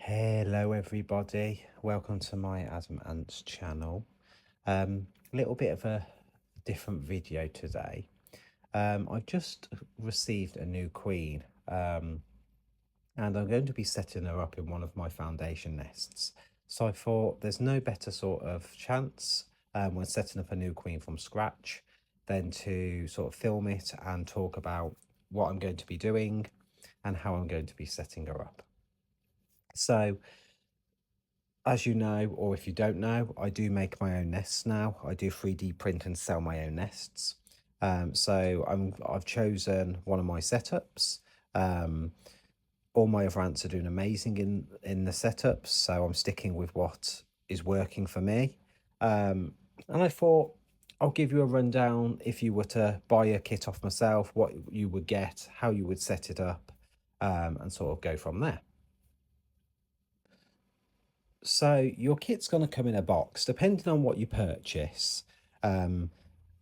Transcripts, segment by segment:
Hello everybody, welcome to my Adam Ants channel. A little bit of a different video today. I've just received a new queen, and I'm going to be setting her up in one of my foundation nests. So I thought there's no better sort of chance when setting up a new queen from scratch than to sort of film it and talk about what I'm going to be doing and how I'm going to be setting her up. So as you know, or if you don't know, I do make my own nests now. I do 3D print and sell my own nests. I've chosen one of my setups. All my other ants are doing amazing in the setups, so I'm sticking with what is working for me. And I thought I'll give you a rundown if you were to buy a kit off myself, what you would get, how you would set it up, and sort of go from there. So your kit's going to come in a box, depending on what you purchase.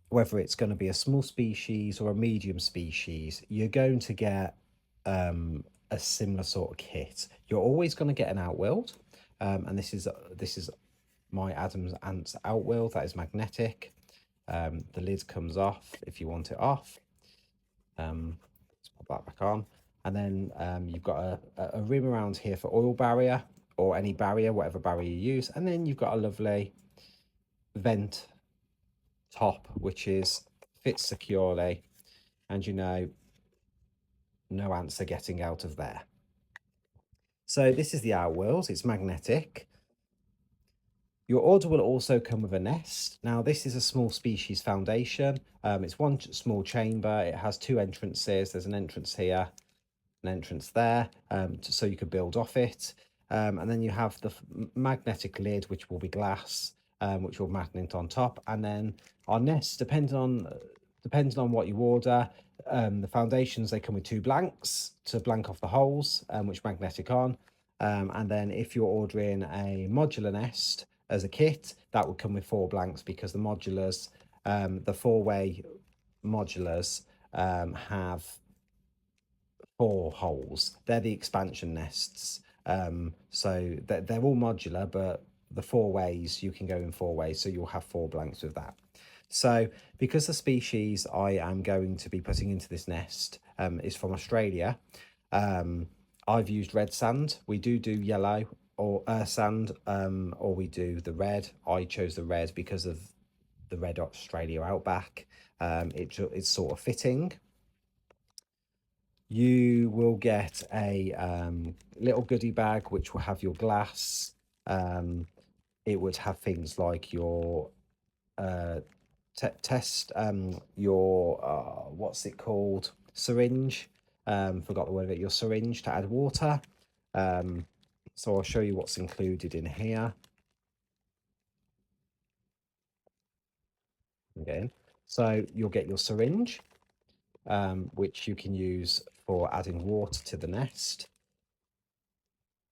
Whether it's going to be a small species or a medium species, you're going to get a similar sort of kit. You're always going to get an outworld, and this is my Adam's Ants outworld that is magnetic. The lid comes off if you want it off. Let's pop that back on, and then you've got a rim around here for oil barrier or any barrier, whatever barrier you use, and then you've got a lovely vent top which is fits securely, and no ants are getting out of there. So this is the outworld. It's magnetic. Your order will also come with a nest. Now this is a small species foundation. It's one small chamber. It has two entrances. There's an entrance here, an entrance there, so you could build off it. And then you have the magnetic lid, which will be glass, which will magnet on top. And then our nest, depending on what you order, the foundations, they come with two blanks to blank off the holes, which magnetic on. And then if you're ordering a modular nest as a kit, that would come with four blanks, because the modulars, the four-way modulars, have four holes. They're the expansion nests. So they're all modular, but the four ways, you can go in four ways, so you'll have four blanks with that. So because the species I am going to be putting into this nest is from Australia, I've used red sand. We do yellow or sand, or we do the red. I chose the red because of the red Australia outback. It's sort of fitting. You will get a little goodie bag which will have your glass. It would have things like your test, your what's it called, syringe. Forgot the word of it. Your syringe to add water. So I'll show you what's included in here. Again, so you'll get your syringe, which you can use for adding water to the nest.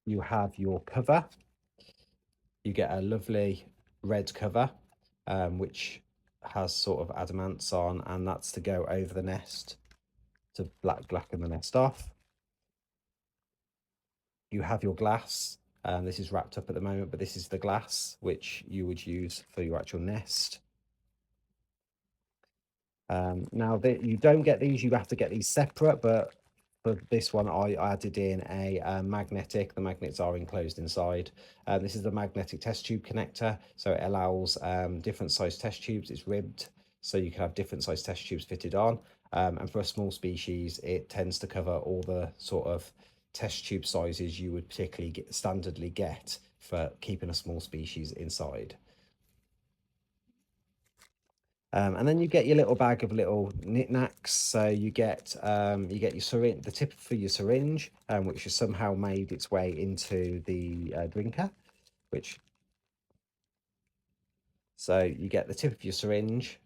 You have your cover. You get a lovely red cover, which has sort of adamants on, and that's to go over the nest to blacken the nest off. You have your glass. This is wrapped up at the moment, but this is the glass which you would use for your actual nest. Now that you don't get these, you have to get these separate, but for this one I added in a magnetic. The magnets are enclosed inside. This is the magnetic test tube connector, so it allows different size test tubes. It's ribbed, so you can have different size test tubes fitted on, and for a small species it tends to cover all the sort of test tube sizes you would particularly standardly get for keeping a small species inside. And then you get your little bag of little knickknacks. So you get your syringe, the tip for your syringe, which has somehow made its way into the drinker. So you get the tip of your syringe,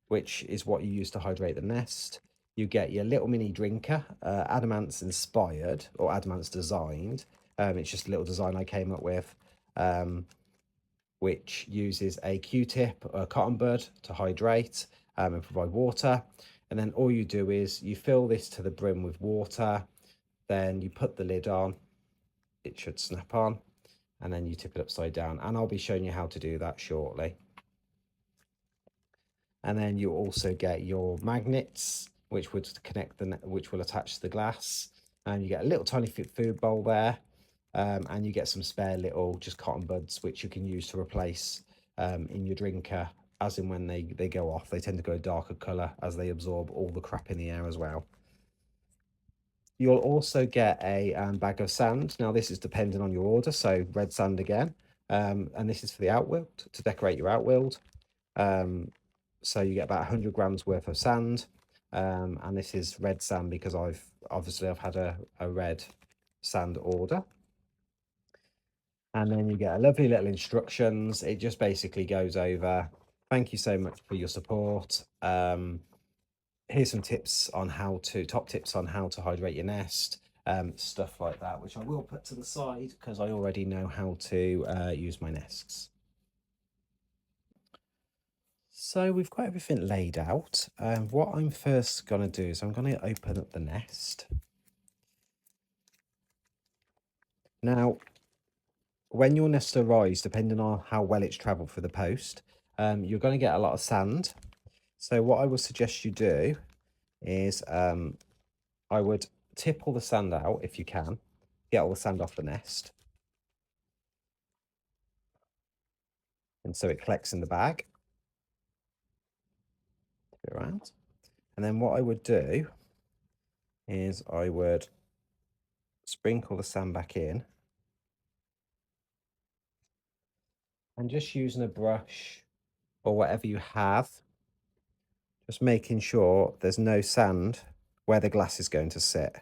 which is what you use to hydrate the nest. You get your little mini drinker, Adamant's inspired or Adamant's designed. It's just a little design I came up with. Which uses a Q-tip, a cotton bud to hydrate and provide water. And then all you do is you fill this to the brim with water, then you put the lid on, it should snap on, and then you tip it upside down, and I'll be showing you how to do that shortly. And then you also get your magnets, which would connect which will attach to the glass, and you get a little tiny food bowl there, and you get some spare little just cotton buds which you can use to replace in your drinker as in when they go off. They tend to go a darker color as they absorb all the crap in the air as well. You'll also get a bag of sand. Now this is depending on your order, so red sand again, and this is for the outworld, to decorate your outworld. So you get about 100 grams worth of sand, and this is red sand because I've had a red sand order. And then you get a lovely little instructions. It just basically goes over, thank you so much for your support. Here's some tips on top tips on how to hydrate your nest, stuff like that, which I will put to the side because I already know how to use my nests. So we've got everything laid out. What I'm first going to do is I'm going to open up the nest. Now, when your nest arrives, depending on how well it's travelled for the post, you're going to get a lot of sand. So what I would suggest you do is I would tip all the sand out if you can, get all the sand off the nest. And so it collects in the bag. Tip it around. And then what I would do is I would sprinkle the sand back in. And just using a brush or whatever you have, just making sure there's no sand where the glass is going to sit,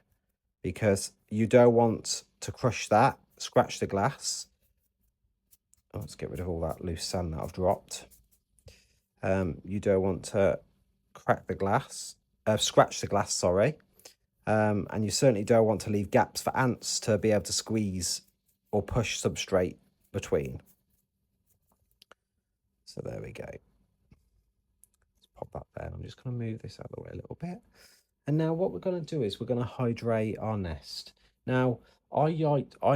because you don't want to crush that, scratch the glass. Oh, let's get rid of all that loose sand that I've dropped. You don't want to crack the glass, scratch the glass, sorry. And you certainly don't want to leave gaps for ants to be able to squeeze or push substrate between. So there we go. Let's pop that there. I'm just going to move this out of the way a little bit. And now what we're going to do is we're going to hydrate our nest. Now, I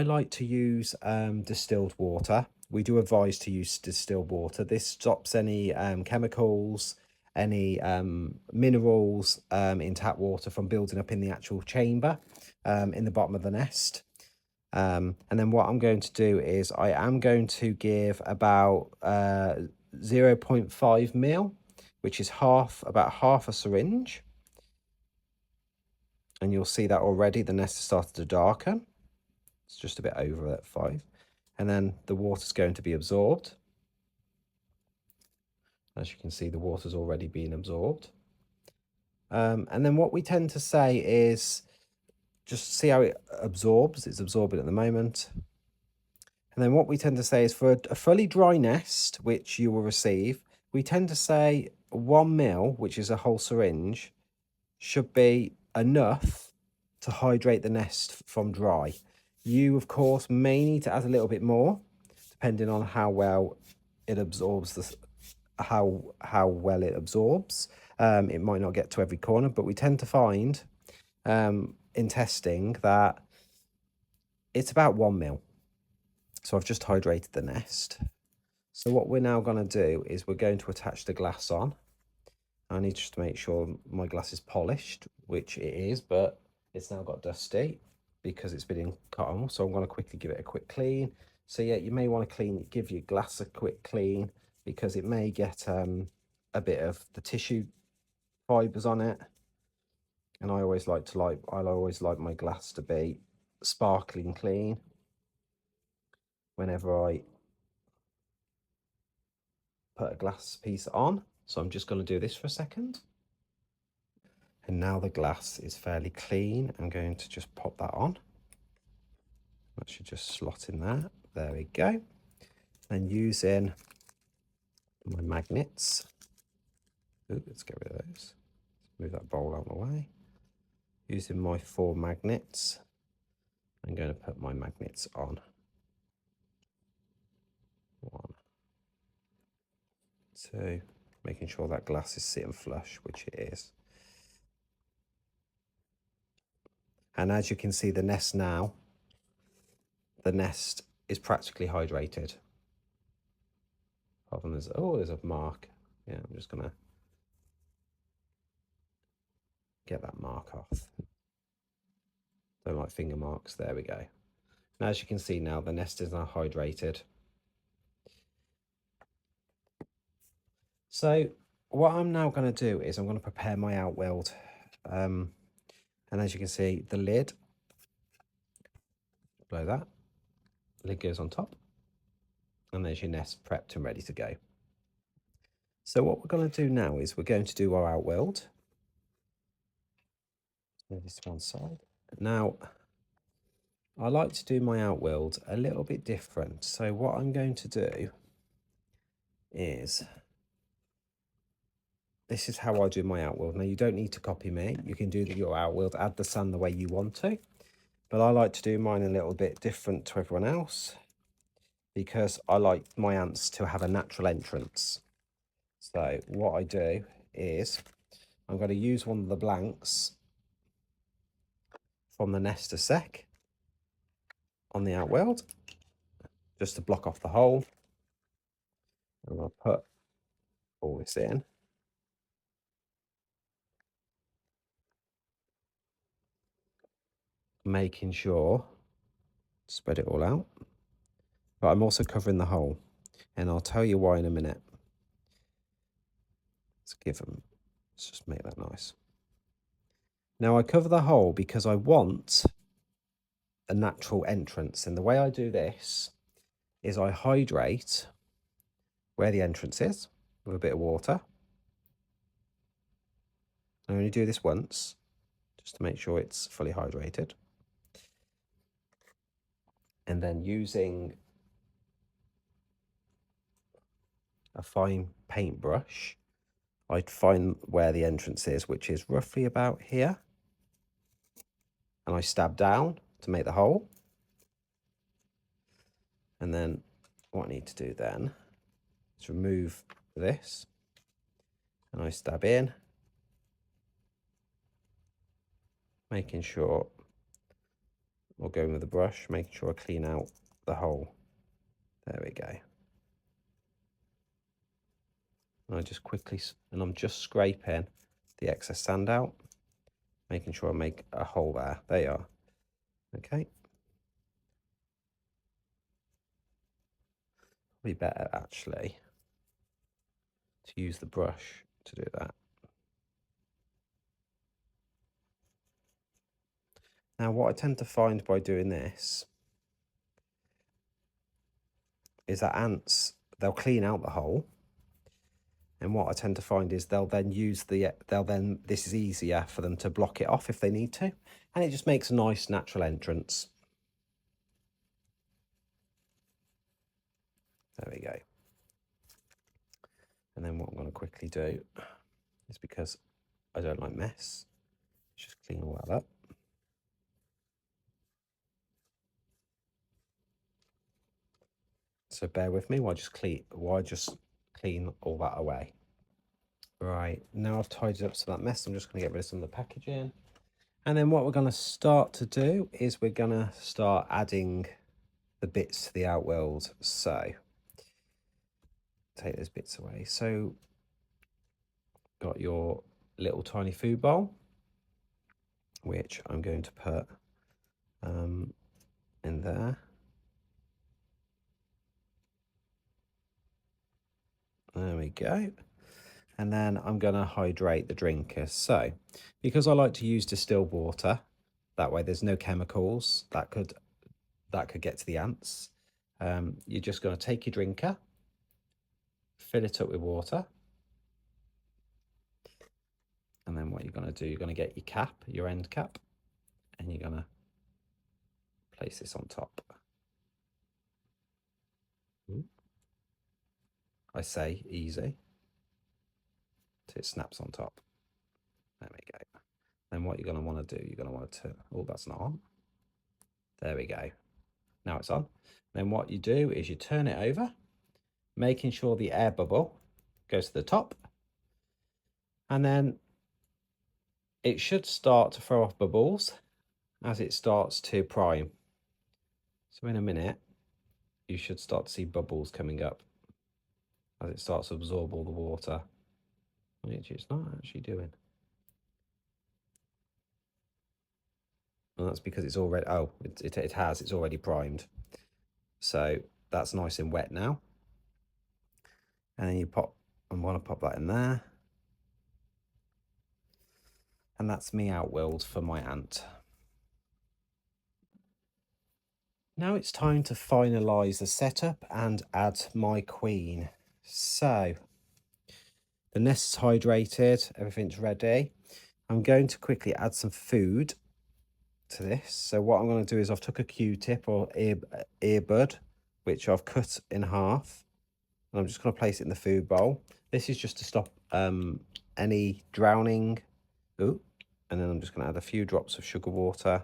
like to use distilled water. We do advise to use distilled water. This stops any chemicals, any minerals in tap water from building up in the actual chamber in the bottom of the nest. And then what I'm going to do is I am going to give about 0.5 ml, which is about half a syringe. And you'll see that already the nest has started to darken. It's just a bit over at 5. And then the water's going to be absorbed. As you can see, the water's already been absorbed. And then what we tend to say is just see how it absorbs. It's absorbing at the moment. And then what we tend to say is for a fully dry nest, which you will receive, we tend to say 1 ml, which is a whole syringe, should be enough to hydrate the nest from dry. You, of course, may need to add a little bit more, depending on how well it absorbs how well it absorbs. It might not get to every corner, but we tend to find in testing that it's about 1 ml. So I've just hydrated the nest. So what we're now going to do is we're going to attach the glass on. I need just to make sure my glass is polished, which it is, but it's now got dusty because it's been in cotton. So I'm going to quickly give it a quick clean. So yeah, you may want to give your glass a quick clean because it may get a bit of the tissue fibers on it. And I always like my glass to be sparkling clean whenever I put a glass piece on. So I'm just going to do this for a second. And now the glass is fairly clean. I'm going to just pop that on. That should just slot in there. There we go. And using my magnets. Ooh, let's get rid of those. Move that bowl out of the way. Using my 4 magnets, I'm going to put my magnets on. 1, 2, making sure that glass is sitting flush, which it is. And as you can see, the nest now, the nest is practically hydrated. Apart from there's a mark. Yeah, I'm just gonna get that mark off. Don't like finger marks. There we go. And as you can see now, the nest is now hydrated. So what I'm now going to do is I'm going to prepare my outworld. And as you can see, the lid, blow that, lid goes on top, and there's your nest prepped and ready to go. So what we're going to do now is we're going to do our outworld. Move this to one side. Now, I like to do my outworld a little bit different. So what I'm going to do is, this is how I do my outworld. Now, you don't need to copy me. You can do your outworld, add the sun the way you want to. But I like to do mine a little bit different to everyone else because I like my ants to have a natural entrance. So what I do is I'm going to use one of the blanks from the Nesta Sec on the outworld just to block off the hole. And I'll put all this in. Making sure to spread it all out. But I'm also covering the hole. And I'll tell you why in a minute. Let's just make that nice. Now I cover the hole because I want a natural entrance. And the way I do this is I hydrate where the entrance is with a bit of water. I only do this once, just to make sure it's fully hydrated. And then using a fine paintbrush, I'd find where the entrance is, which is roughly about here. And I stab down to make the hole. And then what I need to do then is remove this. And I stab in, making sure, or going with the brush, making sure I clean out the hole. There we go. And I just quickly, and I'm just scraping the excess sand out, making sure I make a hole there. There you are. Okay. Probably better actually to use the brush to do that. Now, what I tend to find by doing this is that ants, they'll clean out the hole. And what I tend to find is they'll then this is easier for them to block it off if they need to. And it just makes a nice natural entrance. There we go. And then what I'm going to quickly do is, because I don't like mess, just clean all that up. So bear with me while I just clean all that away. Right, now I've tidied up some of that mess, I'm just going to get rid of some of the packaging. And then what we're going to start to do is we're going to start adding the bits to the outworld. So take those bits away. So got your little tiny food bowl, which I'm going to put in there. There we go. And then I'm going to hydrate the drinker. So because I like to use distilled water, that way there's no chemicals that could get to the ants. You're just going to take your drinker, fill it up with water. And then what you're going to do, you're going to get your cap, your end cap, and you're going to place this on top. I say easy. So it snaps on top. There we go. Then what you're going to want to do, you're going to want to, oh, that's not on. There we go. Now it's on. Then what you do is you turn it over, making sure the air bubble goes to the top. And then it should start to throw off bubbles as it starts to prime. So in a minute, you should start to see bubbles coming up as it starts to absorb all the water, which it's not actually doing. And that's because it's already, it's already primed. So that's nice and wet now. And then you want to pop that in there. And that's me outwilled for my ant. Now it's time to finalise the setup and add my queen. So the nest's hydrated, everything's ready. I'm going to quickly add some food to this. So what I'm going to do is I've took a Q-tip or earbud, which I've cut in half. And I'm just going to place it in the food bowl. This is just to stop any drowning. Ooh. And then I'm just going to add a few drops of sugar water.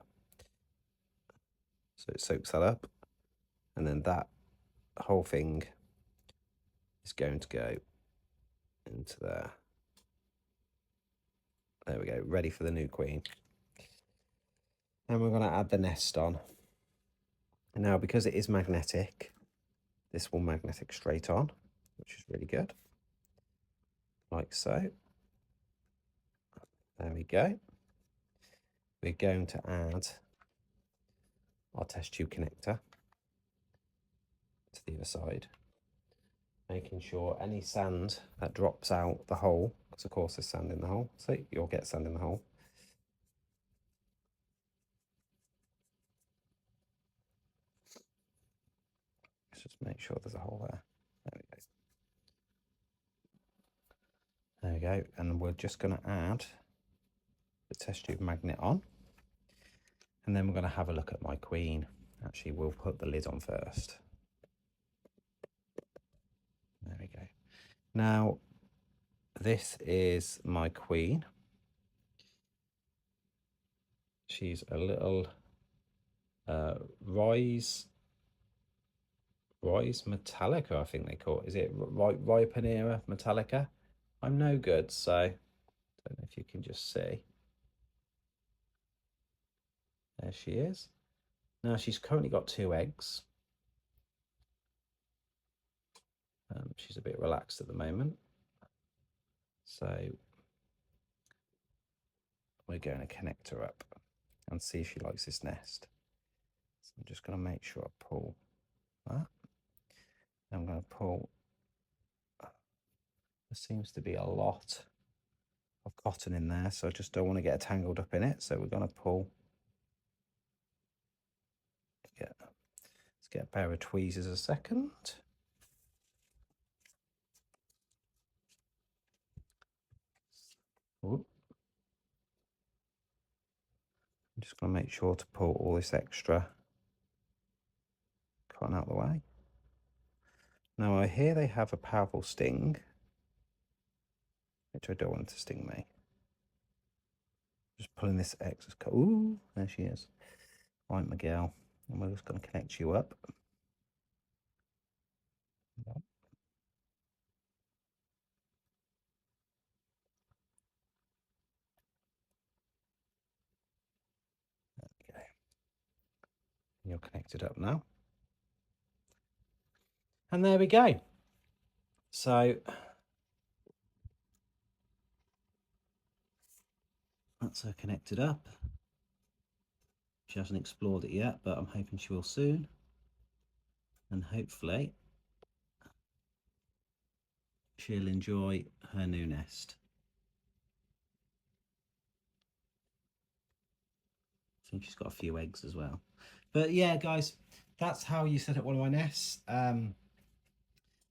So it soaks that up. And then that whole thing is going to go into there. There we go, ready for the new queen. And we're going to add the nest on. And now, because it is magnetic, this will magnetic straight on, which is really good. Like so. There we go. We're going to add our test tube connector to the other side, making sure any sand that drops out the hole, because of course there's sand in the hole, so you'll get sand in the hole. Let's just make sure there's a hole there. There we go. There we go, and we're just going to add the test tube magnet on, and then we're going to have a look at my queen. Actually, we'll put the lid on first. There we go. Now, this is my queen. She's a little Rise Metallica, I think they call it. Is it Ripanera Metallica? I'm no good, so I don't know if you can just see. There she is. Now she's currently got 2 eggs. She's a bit relaxed at the moment. So we're going to connect her up and see if she likes this nest. So I'm just going to make sure I pull that. I'm going to pull. There seems to be a lot of cotton in there, so I just don't want to get tangled up in it. So we're going to pull. Let's get a pair of tweezers a second. Ooh. I'm just going to make sure to pull all this extra cotton out of the way. Now I hear they have a powerful sting, which I don't want to sting me. Just pulling this excess cotton. Ooh, there she is. Right, Miguel. And we're just going to connect you up. Okay. You're connected up now. And there we go. So that's her connected up. She hasn't explored it yet, but I'm hoping she will soon. And hopefully she'll enjoy her new nest. I think she's got a few eggs as well. But yeah, guys, that's how you set up one of my nests.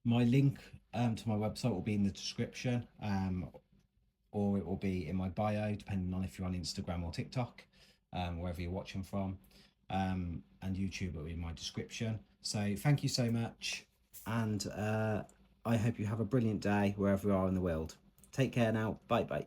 My link to my website will be in the description, or it will be in my bio, depending on if you're on Instagram or TikTok, wherever you're watching from. And YouTube will be in my description. So thank you so much, and I hope you have a brilliant day wherever you are in the world. Take care now. Bye bye.